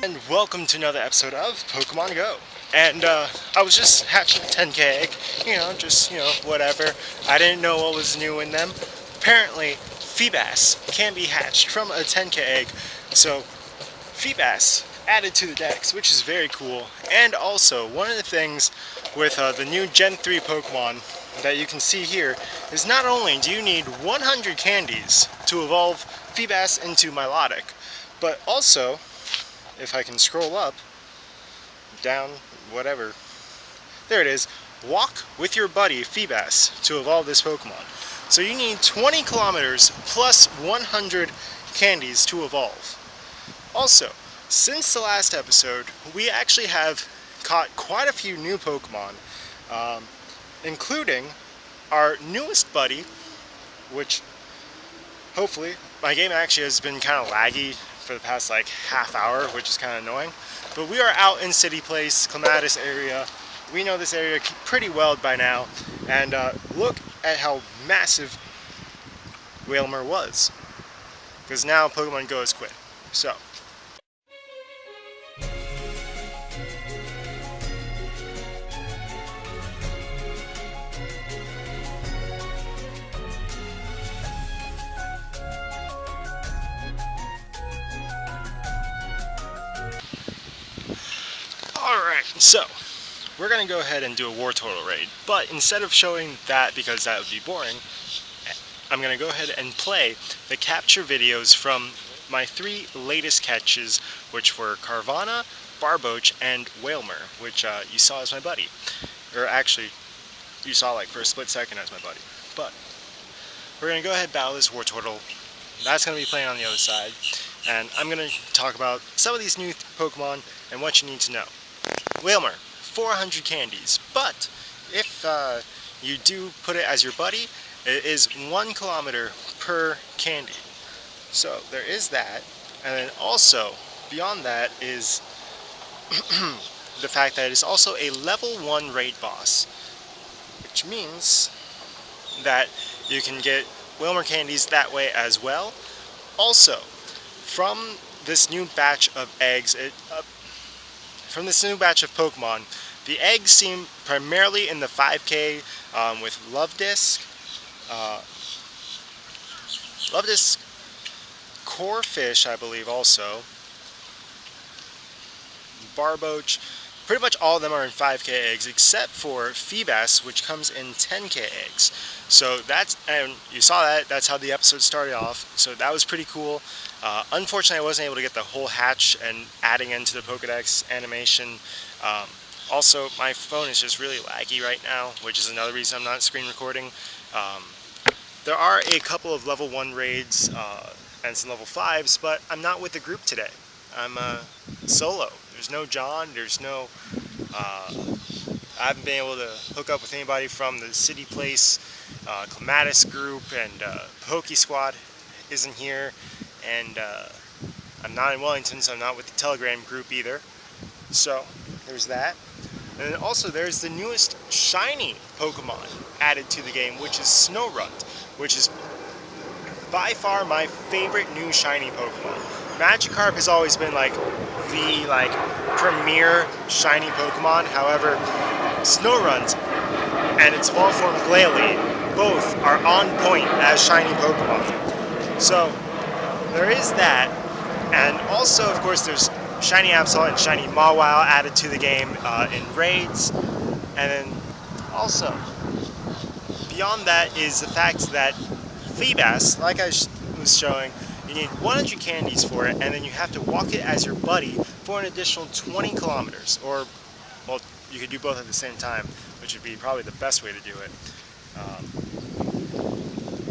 And welcome to another episode of Pokemon Go. And I was just hatching a 10k egg, whatever. I didn't know what was new in them. Apparently, Feebas can be hatched from a 10k egg. So, Feebas added to the dex, which is very cool. And also, one of the things with the new Gen 3 Pokemon that you can see here is not only do you need 100 candies to evolve Feebas into Milotic, but also, if I can scroll up, down, whatever, there it is, walk with your buddy Feebas to evolve this Pokemon. So you need 20 kilometers plus 100 candies to evolve. Also, since the last episode, we actually have caught quite a few new Pokemon, including our newest buddy, which hopefully, my game actually has been kind of laggy for the past half hour, which is kind of annoying. But we are out in City Place, Clematis area. We know this area pretty well by now, and look at how massive Wailmer was, because now Pokemon Go is quit. So. Alright, so we're going to go ahead and do a War Total raid, but instead of showing that because that would be boring, I'm going to go ahead and play the capture videos from my 3 latest catches, which were Carvanha, Barboach, and Wailmer, which you saw as my buddy. Or actually, you saw for a split second as my buddy. But we're going to go ahead and battle this War Total. That's going to be playing on the other side, and I'm going to talk about some of these new Pokemon and what you need to know. Wailmer, 400 candies, but if you do put it as your buddy, it is 1 kilometer per candy. So there is that, and then also beyond that is the fact that it is also a level 1 raid boss, which means that you can get Wailmer candies that way as well. Also, from this new batch of eggs, from this new batch of Pokemon, the eggs seem primarily in the 5k with Love-Disc, Corefish, I believe also, Barboach. Pretty much all of them are in 5k eggs except for Feebas, which comes in 10k eggs. So and you saw that's how the episode started off, so that was pretty cool. Unfortunately, I wasn't able to get the whole hatch and adding into the Pokedex animation. Also, my phone is just really laggy right now, which is another reason I'm not screen recording. There are a couple of level 1 raids and some level 5s, but I'm not with the group today. I'm solo. There's no John, there's no, I haven't been able to hook up with anybody from the City Place, Clematis group, and Poke Squad isn't here, and I'm not in Wellington, so I'm not with the Telegram group either. So, there's that. And then also there's the newest shiny Pokemon added to the game, which is Snorunt, which is by far my favorite new shiny Pokemon. Magikarp has always been the premier shiny Pokemon. However, Snorunt and its evolved form Glalie both are on point as shiny Pokemon. So there is that, and also of course there's shiny Absol and shiny Mawile added to the game in raids, and then also beyond that is the fact that Feebas, like I was showing, you need 100 candies for it, and then you have to walk it as your buddy for an additional 20 kilometers. Or, well, you could do both at the same time, which would be probably the best way to do it.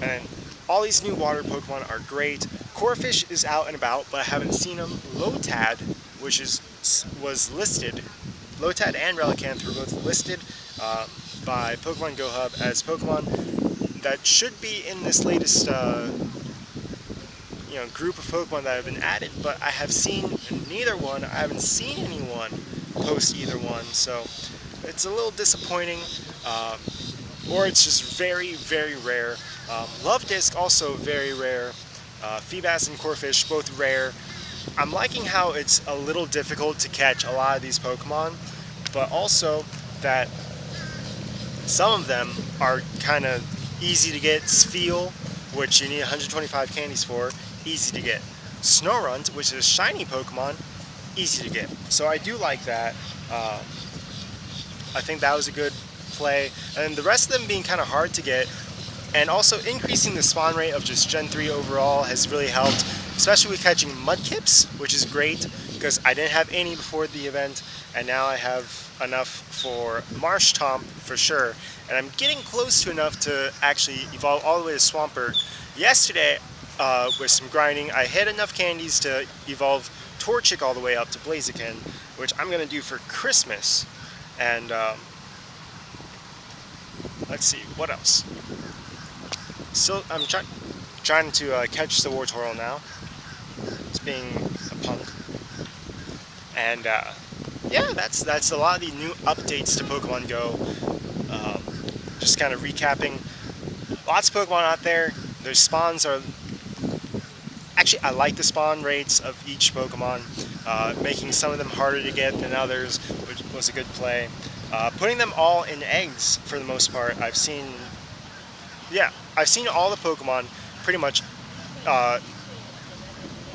And all these new water Pokemon are great. Corefish is out and about, but I haven't seen him. Lotad, which was listed, Lotad and Relicanth were both listed by Pokemon Go Hub as Pokemon that should be in this latest group of Pokemon that have been added, but I have seen neither one. I haven't seen anyone post either one, so it's a little disappointing, or it's just very, very rare. Love-Disc also very rare. Feebas and Corefish both rare. I'm liking how it's a little difficult to catch a lot of these Pokemon, but also that some of them are kind of easy to get. Sfeel, which you need 125 candies for, easy to get. Snorunt, which is a shiny Pokemon, easy to get. So I do like that. I think that was a good play. And the rest of them being kind of hard to get, and also increasing the spawn rate of just Gen 3 overall has really helped, especially with catching Mudkips, which is great because I didn't have any before the event, and now I have enough for Marsh Tomp for sure, and I'm getting close to enough to actually evolve all the way to Swampert. Yesterday, with some grinding, I hit enough candies to evolve Torchic all the way up to Blaziken, which I'm going to do for Christmas. And let's see, what else? Still, I'm trying to catch the Wartortle now. It's being a punk. And yeah, that's a lot of the new updates to Pokemon Go. Just kind of recapping. Lots of Pokemon out there. Their spawns are... Actually, I like the spawn rates of each Pokemon. Making some of them harder to get than others, which was a good play. Putting them all in eggs for the most part. I've seen all the Pokemon pretty much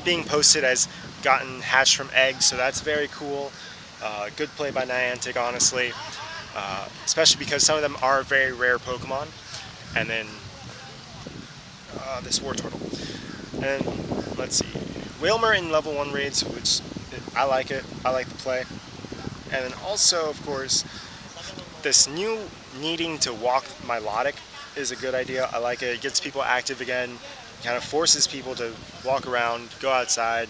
being posted as gotten hatched from eggs, so that's very cool. Good play by Niantic, honestly. Especially because some of them are very rare Pokemon. And then this Wartortle. And let's see. Wilmer in level 1 raids, which I like it. I like the play. And then also, of course, this new needing to walk Milotic is a good idea. I like it. It gets people active again. Kind of forces people to walk around, go outside,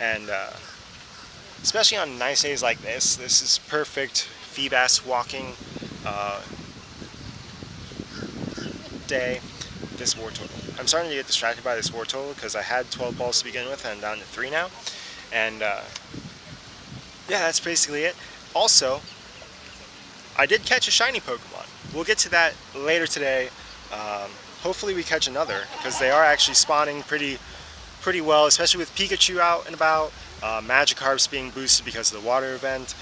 and especially on nice days like this is perfect Feebas walking day. This Wartortle. I'm starting to get distracted by this Wartortle because I had 12 balls to begin with and I'm down to 3 now. And yeah, that's basically it. Also, I did catch a shiny Pokemon. We'll get to that later today. Hopefully we catch another because they are actually spawning pretty well, especially with Pikachu out and about. Magikarp's being boosted because of the water event.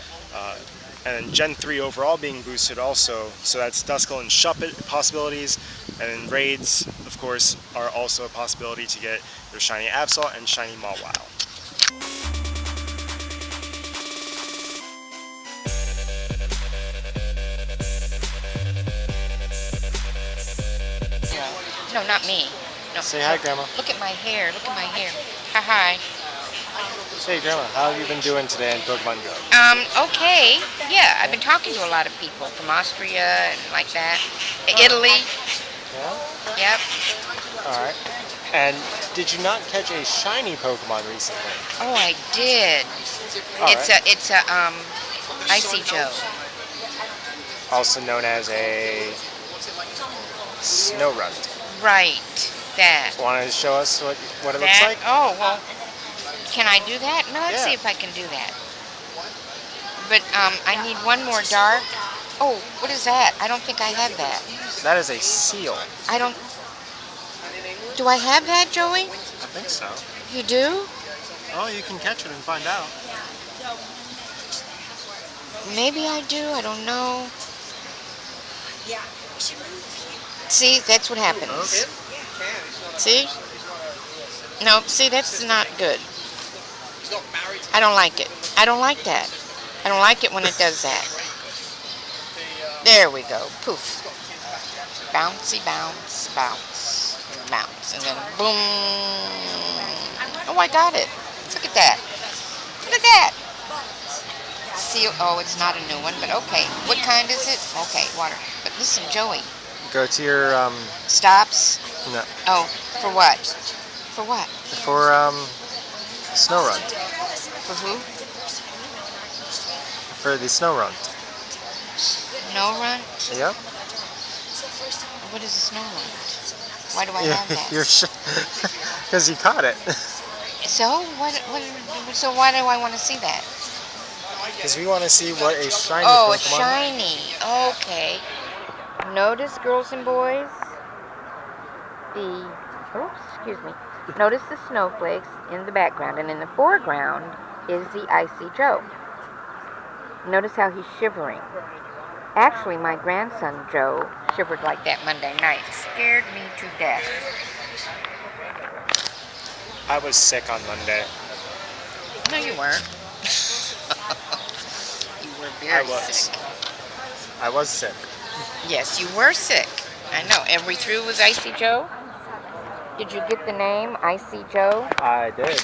And Gen 3 overall being boosted also, so that's Duskull and Shuppet possibilities, and then raids, of course, are also a possibility to get their shiny Absol and shiny Mawile. No, not me. No. Say hi, Grandma. Look at my hair. Look at my hair. Hi. Hey, Grandma, how have you been doing today in Pokemon Go? Okay. Yeah, I've been talking to a lot of people from Austria and like that. Italy. Yeah? Yep. Alright. And did you not catch a shiny Pokemon recently? Oh, I did. It's a Icy Joe. Also known as a Snorunt. Right. That. Want to show us what it looks like? Oh, well, can I do that? No, let's Yeah. see if I can do that. But I need one more dark. Oh, what is that? I don't think I have that. That is a seal. I don't... Do I have that, Joey? I think so. You do? Oh, you can catch it and find out. Maybe I do. I don't know. See, that's what happens. See? No, see, that's not good. I don't like it. I don't like that. I don't like it when it does that. There we go. Poof. Bouncy, bounce, bounce, bounce. And then boom. Oh, I got it. Look at that. Look at that. See, oh, it's not a new one, but okay. What kind is it? Okay, water. But listen, Joey. Go to your, Stops? no. Oh, for what? For what? For, Snorunt. For who? For the Snorunt. Snorunt? Yep. What is a Snorunt? Why do I have that? You're because you caught it. So? So why do I want to see that? Because we want to see what a shiny Oh, a Pokemon... shiny. Okay. Notice, girls and boys, excuse me, Notice the snowflakes in the background, and in the foreground is the Icy Joe. Notice how he's shivering. Actually, my grandson Joe shivered like that Monday night. Scared me to death. I was sick on Monday. No, you weren't. You were I very was. sick. I was sick. Yes, you were sick. I know. And we through with Icy Joe? Did you get the name Icy Joe? I did.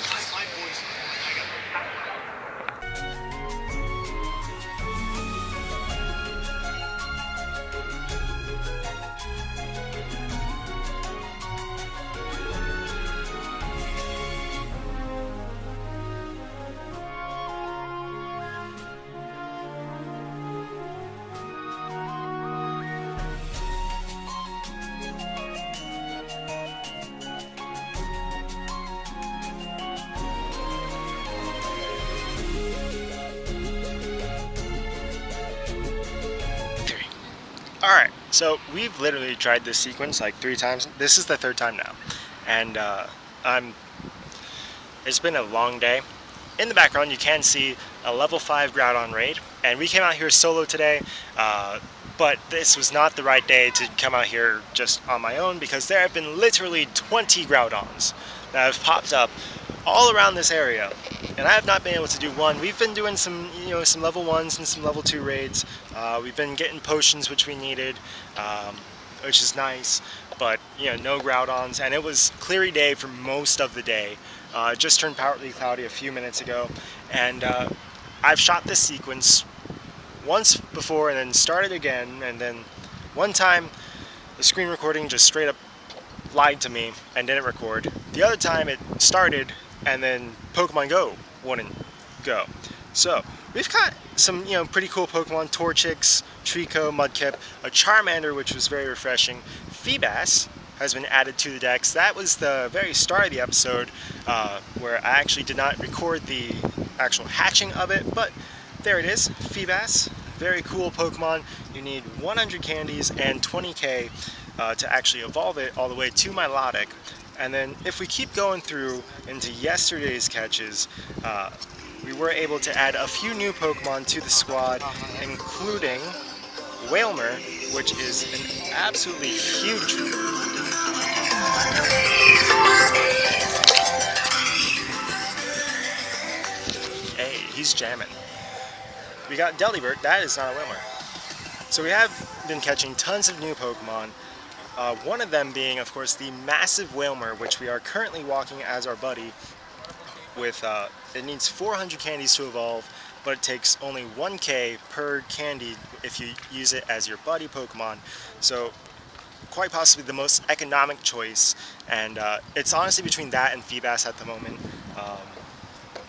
Alright, so we've literally tried this sequence like 3 times. This is the 3rd time now. And it's been a long day. In the background you can see a level 5 Groudon raid. And we came out here solo today, but this was not the right day to come out here just on my own, because there have been literally 20 Groudons that have popped up all around this area, and I have not been able to do one. We've been doing some, some level 1s and some level 2 raids. We've been getting potions, which we needed, which is nice, but no Groudons, and it was cleary day for most of the day. It just turned partly cloudy a few minutes ago, and I've shot this sequence once before and then started again, and then one time the screen recording just straight up lied to me and didn't record. The other time it started and then Pokemon Go wouldn't go. So we've got some pretty cool Pokemon: Torchic, Trico, Mudkip, a Charmander, which was very refreshing. Feebas has been added to the decks. That was the very start of the episode, where I actually did not record the actual hatching of it, but there it is, Feebas. Very cool Pokemon. You need 100 candies and 20k to actually evolve it all the way to Milotic. And then if we keep going through into yesterday's catches, we were able to add a few new Pokemon to the squad, including Wailmer, which is an absolutely huge... Hey, he's jamming. We got Delibird. That is not a Wailmer. So we have been catching tons of new Pokemon. One of them being, of course, the massive Wailmer, which we are currently walking as our buddy. With it needs 400 candies to evolve, but it takes only 1k per candy if you use it as your buddy Pokemon. So quite possibly the most economic choice, and it's honestly between that and Feebas at the moment.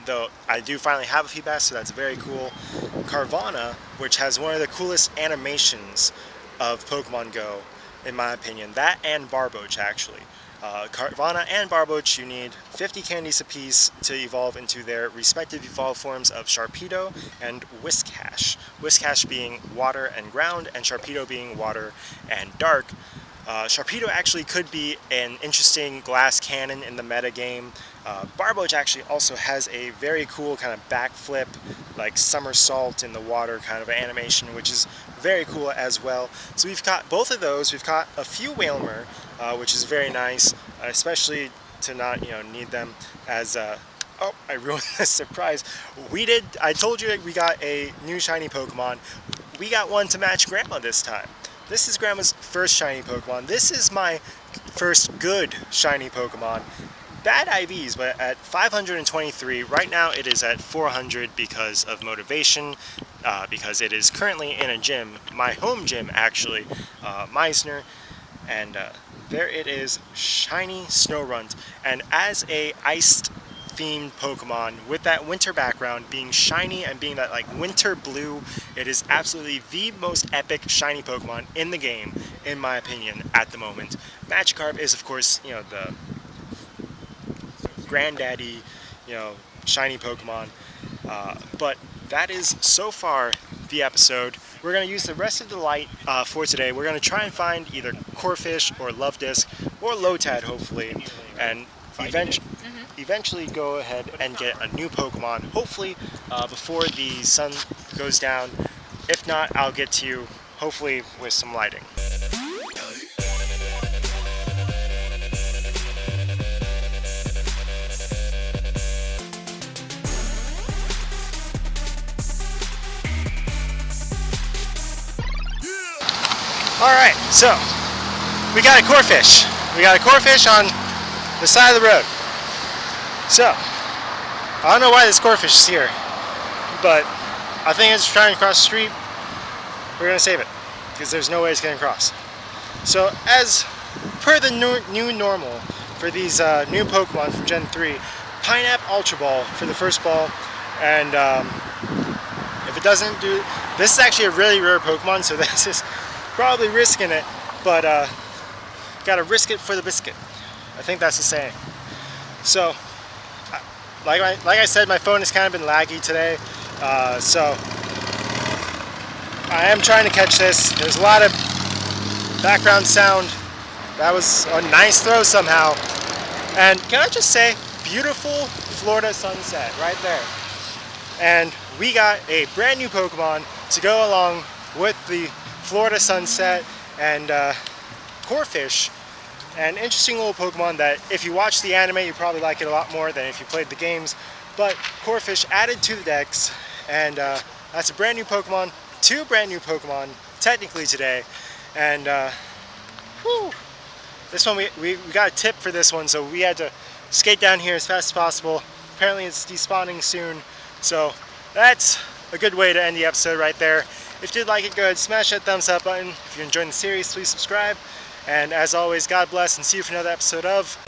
Though I do finally have a Feebas, so that's very cool. Carvanha, which has one of the coolest animations of Pokemon Go, in my opinion. That and Barboach, actually. Carvanha and Barboach, you need 50 candies apiece to evolve into their respective evolved forms of Sharpedo and Whiscash. Whiscash being water and ground, and Sharpedo being water and dark. Sharpedo actually could be an interesting glass cannon in the meta game. Barboach actually also has a very cool kind of backflip, like somersault in the water kind of animation, which is very cool as well. So we've got both of those. We've got a few Wailmer, which is very nice, especially to not need them as oh, I ruined the surprise. I told you we got a new shiny Pokemon. We got one to match Gramma this time. This is Gramma's first shiny Pokemon. This is my first good shiny Pokemon. Bad IVs, but at 523. Right now it is at 400 because of motivation, because it is currently in a gym, my home gym actually, Meisner, and there it is, shiny Snorunt. And as a iced themed Pokemon with that winter background, being shiny and being that like winter blue, it is absolutely the most epic shiny Pokemon in the game, in my opinion, at the moment. Magikarp is, of course, the granddaddy, shiny Pokemon. But that is so far the episode. We're going to use the rest of the light for today. We're going to try and find either Corphish or Love Disc or Lotad, hopefully, and eventually go ahead and get a new Pokemon, hopefully before the sun goes down. If not, I'll get to you hopefully with some lighting. Alright, so we got a Corphish. We got a Corphish on the side of the road. So, I don't know why this Corphish is here, but I think it's trying to cross the street. We're going to save it, because there's no way it's getting across. So, as per the new normal for these new Pokemon from Gen 3, Pineapple Ultra Ball for the first ball, and if it doesn't do... This is actually a really rare Pokemon, so this is probably risking it, but gotta risk it for the biscuit. I think that's the saying. So, like I said, my phone has kind of been laggy today, so I am trying to catch this. There's a lot of background sound. That was a nice throw somehow. And can I just say, beautiful Florida sunset right there. And we got a brand new Pokemon to go along with the Florida sunset, and Corphish, an interesting little Pokemon that if you watch the anime you probably like it a lot more than if you played the games, but Corphish added to the decks, and that's a brand new Pokemon, 2 brand new Pokemon technically today, and this one we got a tip for this one, so we had to skate down here as fast as possible. Apparently it's despawning soon, so that's a good way to end the episode right there. If you did like it, go ahead, smash that thumbs up button. If you're enjoying the series, please subscribe. And as always, God bless, and see you for another episode of